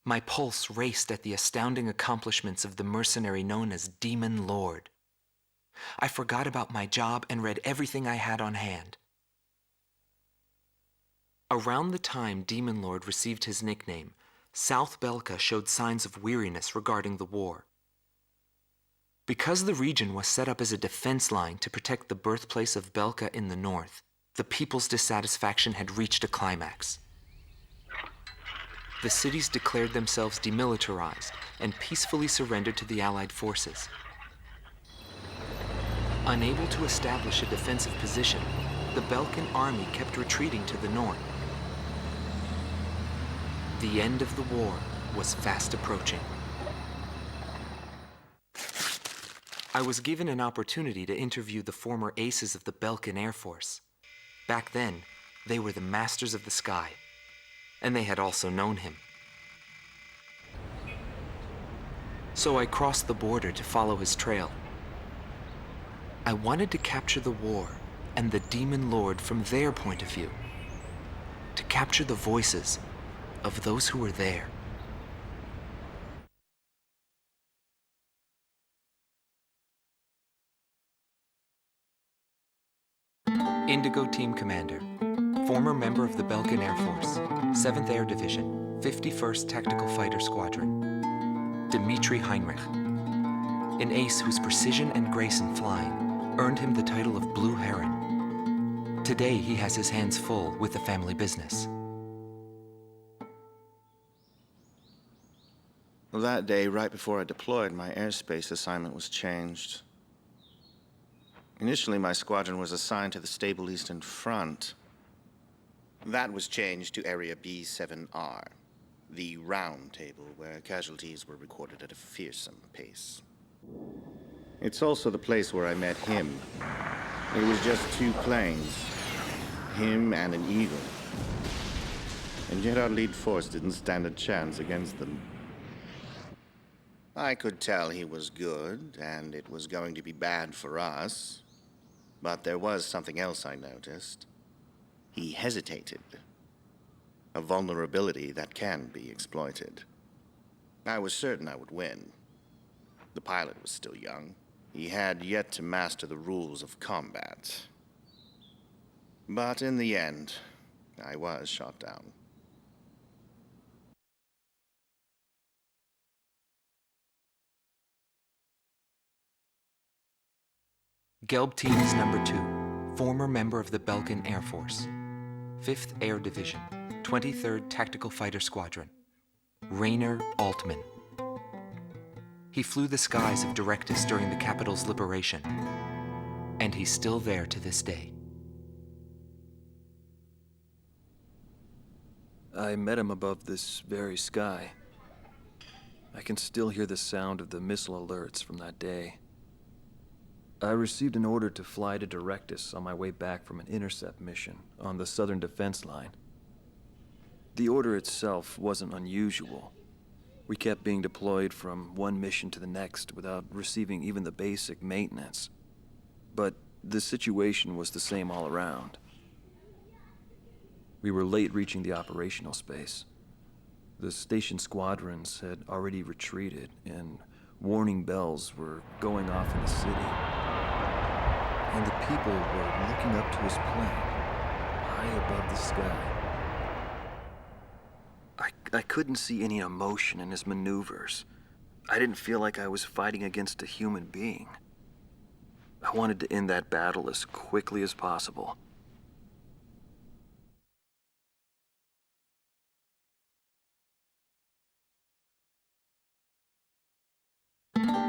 My pulse raced at the astounding accomplishments of the mercenary known as Demon Lord. I forgot about my job and read everything I had on hand. Around the time Demon Lord received his nickname, South Belka showed signs of weariness regarding the war. Because the region was set up as a defense line to protect the birthplace of Belka in the north, the people's dissatisfaction had reached a climax. The cities declared themselves demilitarized and peacefully surrendered to the Allied forces. Unable to establish a defensive position, the Belkan army kept retreating to the north. The end of the war was fast approaching. I was given an opportunity to interview the former aces of the Belkan Air Force. Back then, they were the masters of the sky, and they had also known him. So I crossed the border to follow his trail. I wanted to capture the war and the Demon Lord from their point of view, to capture the voices of those who were there. Indigo Team Commander, former member of the Belkan Air Force, 7th Air Division, 51st Tactical Fighter Squadron, Dmitri Heinrich, an ace whose precision and grace in flying earned him the title of Blue Heron. Today, he has his hands full with the family business. Well, that day, right before I deployed, my airspace assignment was changed. Initially, my squadron was assigned to the stable Eastern Front. That was changed to Area B7R, the round table where casualties were recorded at a fearsome pace. It's also the place where I met him. It was just 2 planes, him and an Eagle. And yet our lead force didn't stand a chance against them. I could tell he was good, and it was going to be bad for us. But there was something else I noticed. He hesitated. A vulnerability that can be exploited. I was certain I would win. The pilot was still young. He had yet to master the rules of combat. But in the end, I was shot down. Gelb Teams Number 2, former member of the Belkan Air Force, 5th Air Division, 23rd Tactical Fighter Squadron, Rainer Altman. He flew the skies of Directus during the capital's liberation, and he's still there to this day. I met him above this very sky. I can still hear the sound of the missile alerts from that day. I received an order to fly to Directus on my way back from an intercept mission on the southern defense line. The order itself wasn't unusual. We kept being deployed from one mission to the next without receiving even the basic maintenance. But the situation was the same all around. We were late reaching the operational space. The station squadrons had already retreated, and warning bells were going off in the city. And the people were looking up to his plane, high above the sky. I couldn't see any emotion in his maneuvers. I didn't feel like I was fighting against a human being. I wanted to end that battle as quickly as possible.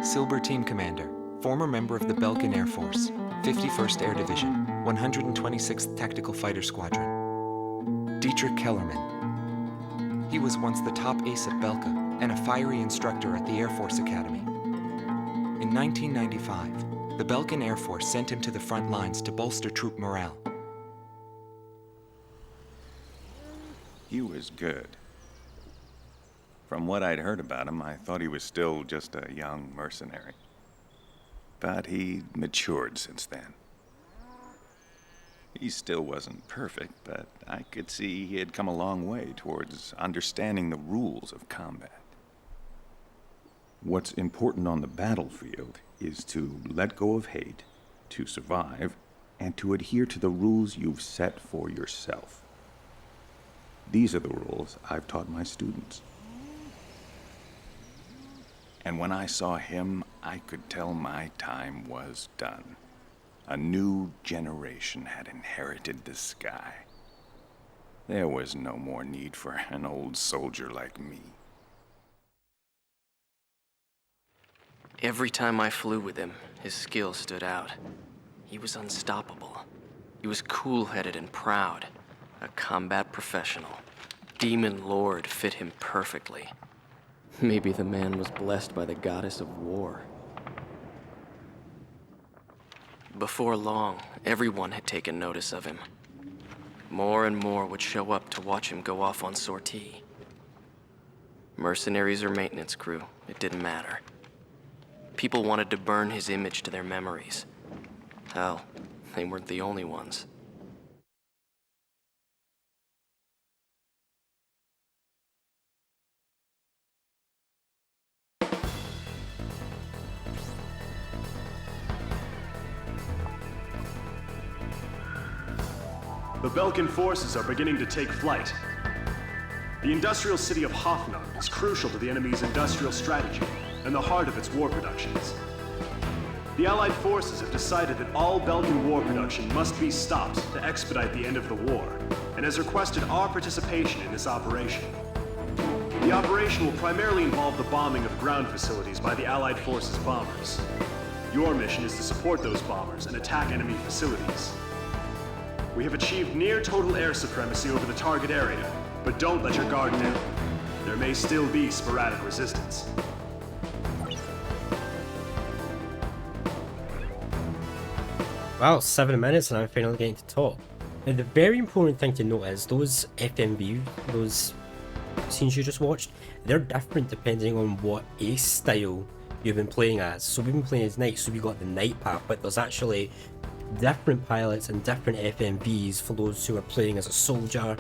Silber Team Commander, former member of the Belkan Air Force, 51st Air Division, 126th Tactical Fighter Squadron, Dietrich Kellerman. He was once the top ace at Belka and a fiery instructor at the Air Force Academy. In 1995, the Belkan Air Force sent him to the front lines to bolster troop morale. He was good. From what I'd heard about him, I thought he was still just a young mercenary. But he matured since then. He still wasn't perfect, but I could see he had come a long way towards understanding the rules of combat. What's important on the battlefield is to let go of hate, to survive, and to adhere to the rules you've set for yourself. These are the rules I've taught my students. And when I saw him, I could tell my time was done. A new generation had inherited the sky. There was no more need for an old soldier like me. Every time I flew with him, his skill stood out. He was unstoppable. He was cool-headed and proud. A combat professional. Demon Lord fit him perfectly. Maybe the man was blessed by the goddess of war. Before long, everyone had taken notice of him. More and more would show up to watch him go off on sortie. Mercenaries or maintenance crew, it didn't matter. People wanted to burn his image to their memories. Hell, they weren't the only ones. The Belkan forces are beginning to take flight. The industrial city of Hoffnung is crucial to the enemy's industrial strategy and the heart of its war productions. The Allied forces have decided that all Belkan war production must be stopped to expedite the end of the war, and has requested our participation in this operation. The operation will primarily involve the bombing of ground facilities by the Allied forces' bombers. Your mission is to support those bombers and attack enemy facilities. We have achieved near total air supremacy over the target area, but don't let your guard down. There may still be sporadic resistance. Wow, 7 minutes and I'm finally getting to talk. Now the very important thing to note is those FMV, those scenes you just watched, they're different depending on what ace style you've been playing as. So we've been playing as Knight, so we got the Knight path, but there's actually different pilots and different FMVs for those who are playing as a soldier,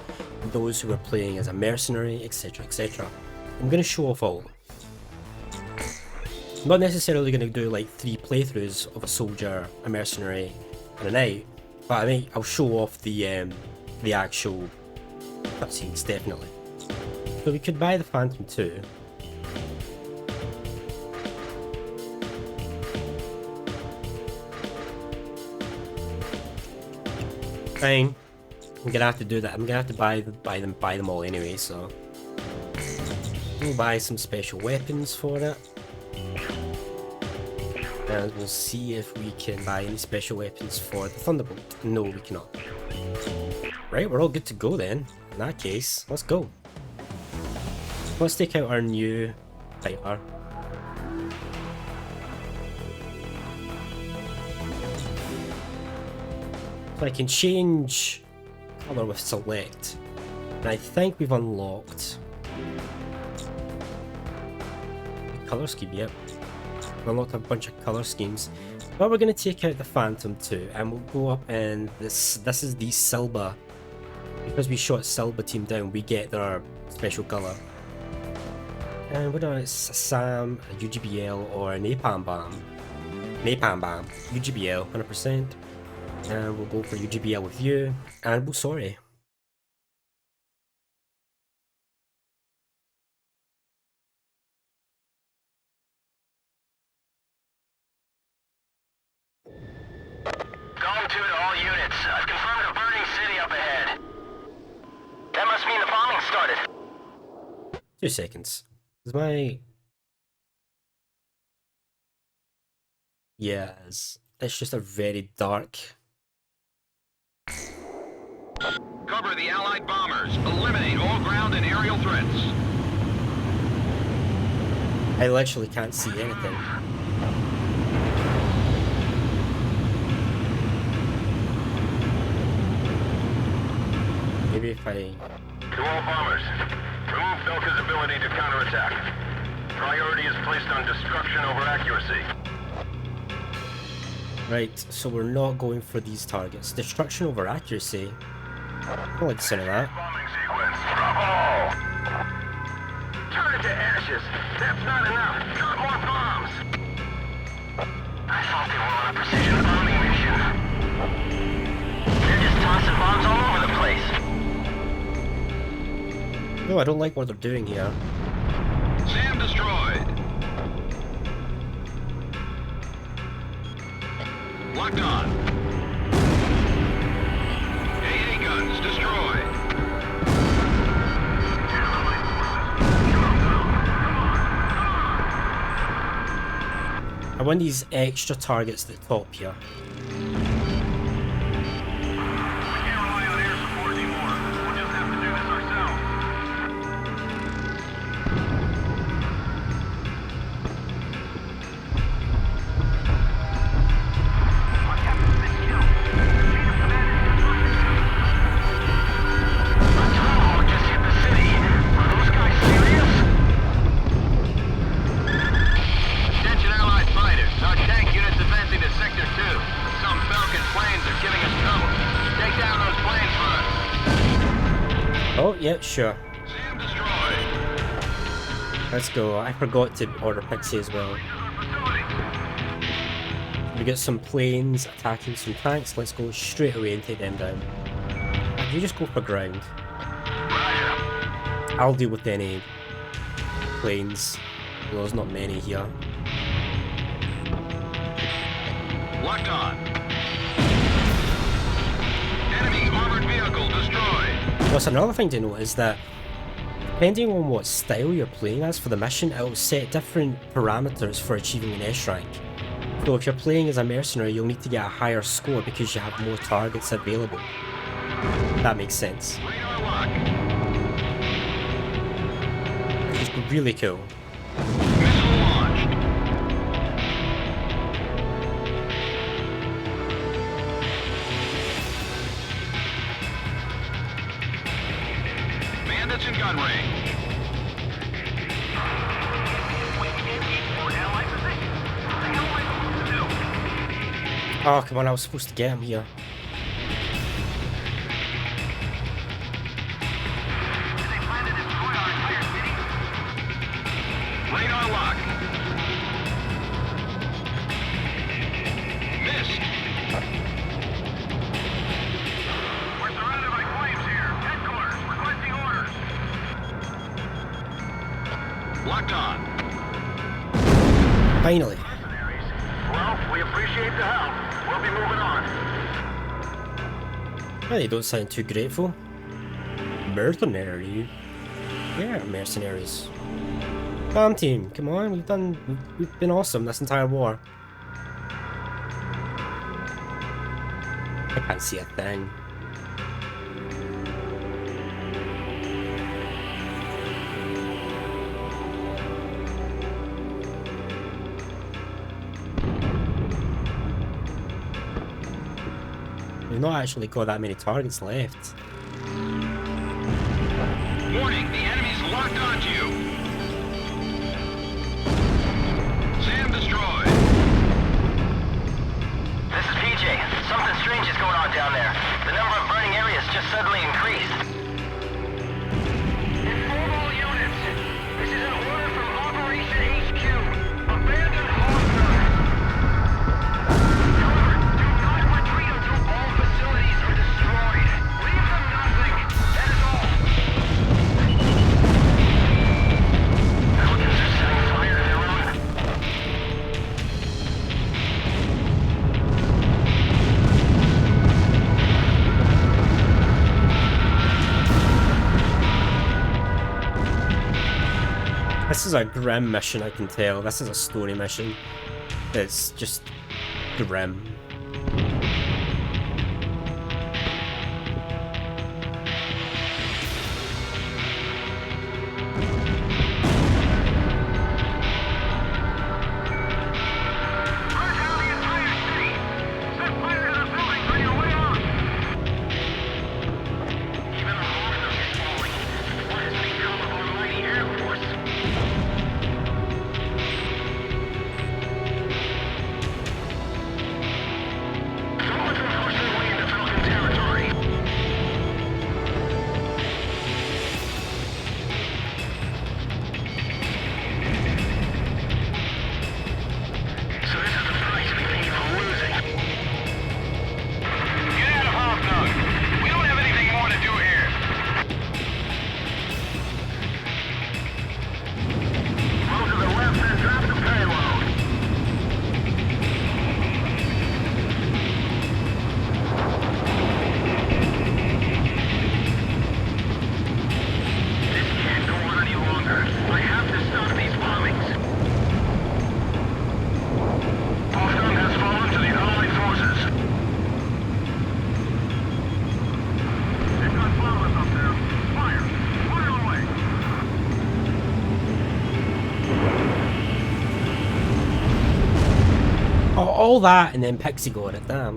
those who are playing as a mercenary, etc, etc. I'm going to show off all. I'm not necessarily going to do like 3 playthroughs of a soldier, a mercenary and a knight, but I'll show off the actual cutscenes definitely. So we could buy the Phantom 2. Fine. I'm gonna have to do that. I'm gonna have to buy them all anyway, so we'll buy some special weapons for it. And we'll see if we can buy any special weapons for the Thunderbolt. No, we cannot. Right, we're all good to go then. In that case, let's go. Let's take out our new fighter. So I can change colour with select. And I think we've unlocked the colour scheme, yep. We've unlocked a bunch of colour schemes. But we're going to take out the Phantom 2 and we'll go up and this is the Silba. Because we shot Silba team down, we get their special colour. And whether it's a SAM, a UGBL or a Napalm Bomb. Napalm Bomb, UGBL 100%. And we'll go for UGBL with you, and we'll sorry. Gone 2 to all units. I've confirmed a burning city up ahead. That must mean the bombing started. 2 seconds. Is my... Yes. It's just a very dark... Cover the Allied bombers. Eliminate all ground and aerial threats. I literally can't see anything. Maybe if I... To all bombers, remove Belka's ability to counterattack. Priority is placed on destruction over accuracy. Right, so we're not going for these targets. Destruction over accuracy. I don't like the sound of that. Bombing sequence. Bravo! Turn it to ashes. That's not enough. Drop more bombs. I thought they were on a precision bombing mission. They're just tossing bombs all over the place. No, I don't like what they're doing here. Sam destroyed. Locked on. AA guns destroyed. I want these extra targets at the top here. We can't rely on air support anymore. We'll just have to do this ourselves. Our captain's been killed. Chain of command is confirmed. A tomahawk just hit the city. Are those guys serious? Attention Allied fighters. Our tank unit's advancing to Sector 2. Some Belkan planes are giving us trouble. Take down those planes for us. Oh, yeah, sure. Sam destroyed. Let's go. I forgot to order Pixie as well. We get some planes attacking some tanks. Let's go straight away and take them down. You just go for ground. I'll deal with any planes. Well, there's not many here. Locked on. Enemy armored vehicle destroyed. What's another thing to note is that depending on what style you're playing as for the mission, it'll set different parameters for achieving an S rank. So if you're playing as a mercenary, you'll need to get a higher score because you have more targets available. That makes sense. Radar lock. Which is really cool. Missile launched. Bandits in gun range. We can't keep more allied positions. The allies will do. Oh, come on, I was supposed to get him here. They plan to destroy our entire city. Radar lock. Missed. We're surrounded by flames here. Headquarters, requesting orders. Locked on. Finally. Mercenaries. Well, we appreciate the help. We'll be moving on. Well, you don't sound too grateful. Mercenary? Yeah, mercenaries. Bomb team, come on, we've been awesome this entire war. I can't see a thing. We've not actually got that many targets left. Warning, the enemy's locked onto you. Sam destroyed. This is PJ. Something strange is going on down there. The number of burning areas just suddenly increased. Inform all units. This is an order from Operation HQ. Abandon Hoffner. However, do not retreat until all facilities are destroyed. Leave them nothing. That is all. Pelicans are setting fire to their own. This is a grim mission, I can tell. This is a story mission. It's just grim. Burn down the entire city! Set fire to the buildings on your way out! Even the Hoffner is falling. What has become of our mighty Air Force? all that and then Pixie got it, damn.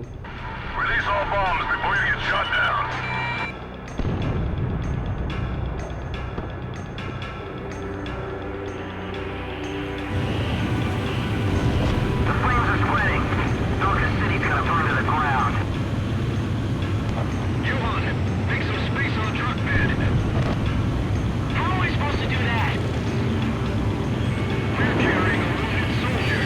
Release all bombs before you get shot down. The flames are spreading. Darkest City's gonna burn to the ground. You on it. Make some space on the truck bed. How am I supposed to do that? We're carrying a wounded soldier.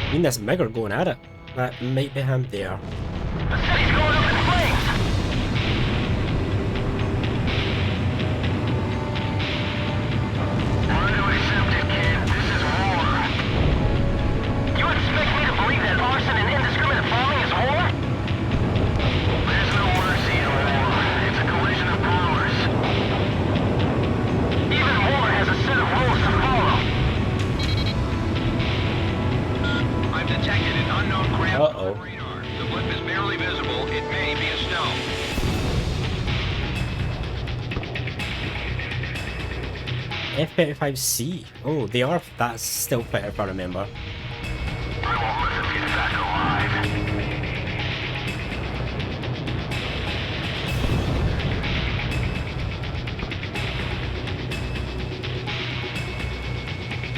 I mean, this Migger going at it. That might be him there. The city's going up in flames! Learn to accept it, kid. This is war. You expect me to believe that arson and indiscriminate bombing is war? There's no mercy in war. It's a collision of powers. Even war has a set of rules to follow. I've detected an unknown craft on radar. The blip is barely visible. It may be a stealth. F-35C. Oh, they are. That's still fighter if I remember. I won't let them get back alive.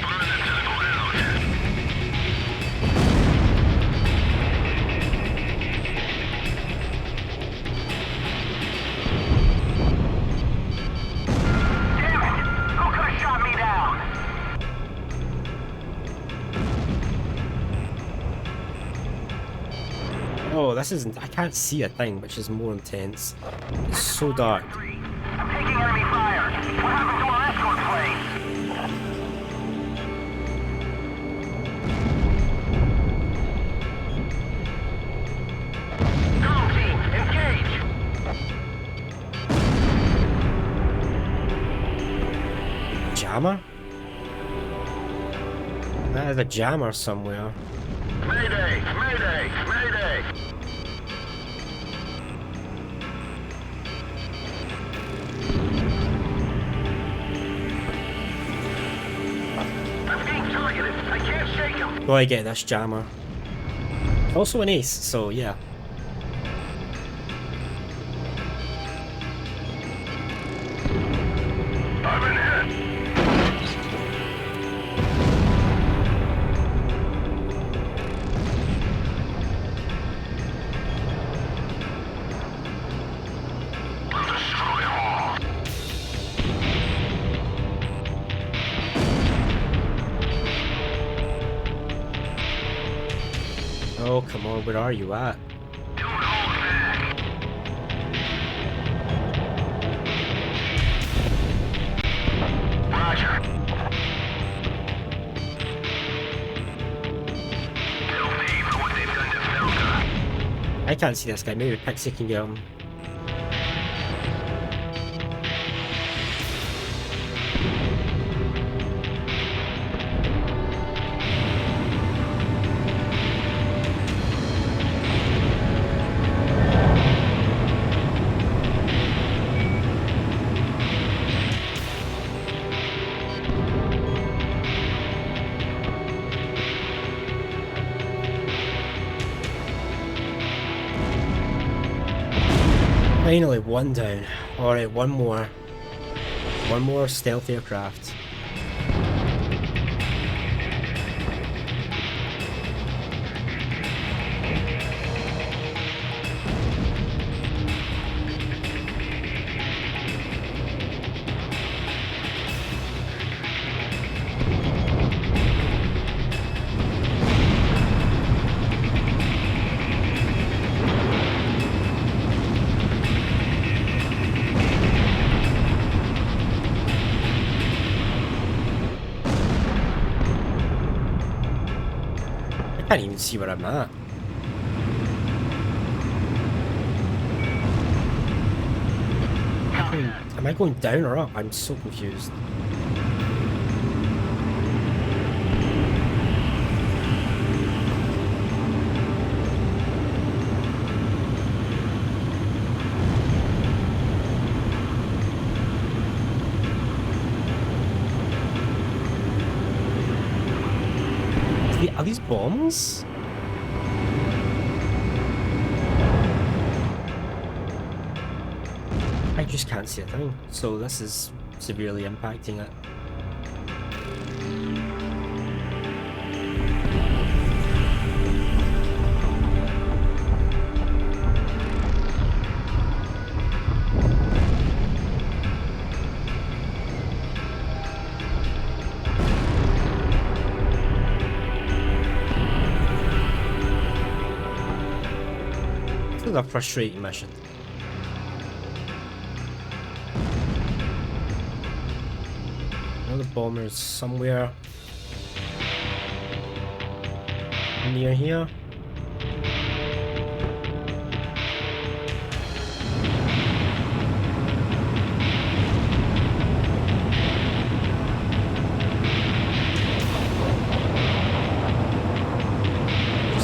Burn it to the ground. Damn it! Who could have shot me down? Oh, this isn't. I can't see a thing, which is more intense. It's so dark. I'm taking enemy fire. What happened to our escort plane? Drone team, engage! Jammer? That is a jammer somewhere. Mayday! Mayday! Mayday! I'm being targeted. I can't shake him. Well, I get this jammer. Also an ace, so yeah. I've been hit. I'll destroy all. Oh, come on, where are you at? Don't hold back. Roger. They'll pay for what they've done to Belka. I can't see this guy. Maybe Pixie can get him. Finally, one down. Alright, one more. One more stealth aircraft. Can't even see where I'm at. Am I going down or up? I'm so confused. Are these bombs? I just can't see a thing, so this is severely impacting it. This is a frustrating mission. Another bomber is somewhere near here.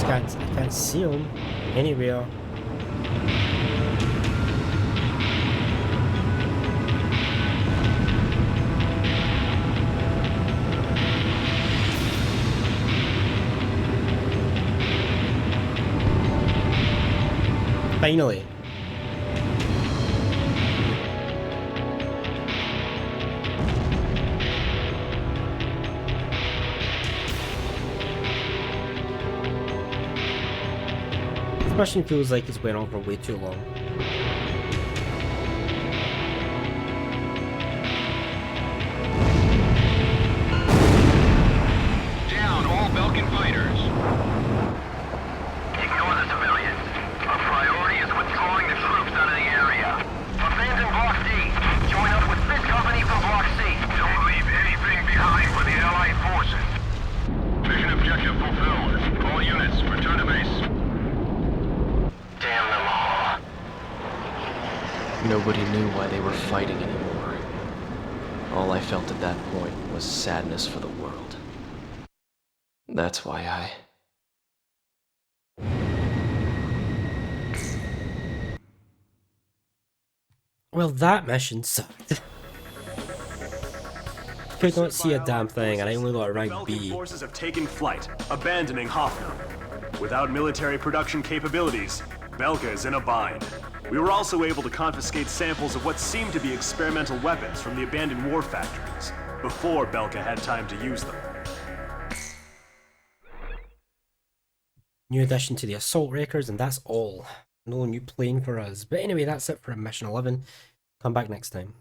I can't see him anywhere. Finally. This mission feels like it's went on for way too long. Down all Belkan fighters. Ignore the civilians. Our priority is withdrawing the troops out of the area. Abandon Block D. Join up with this company from Block C. Don't leave anything behind for the Allied forces. Mission objective fulfilled. All units, return to base. Damn them all. Nobody knew why they were fighting anymore. All I felt at that point was sadness for the world. That's why I... Well, that mission sucked. Could not see a damn thing, and I only got a rank Belkan B. forces have taken flight, abandoning Hoffnung. Without military production capabilities, Belka is in a bind. We were also able to confiscate samples of what seemed to be experimental weapons from the abandoned war factories, before Belka had time to use them. New addition to the assault records, and that's all. No new plane for us. But anyway, that's it for mission 11. Come back next time.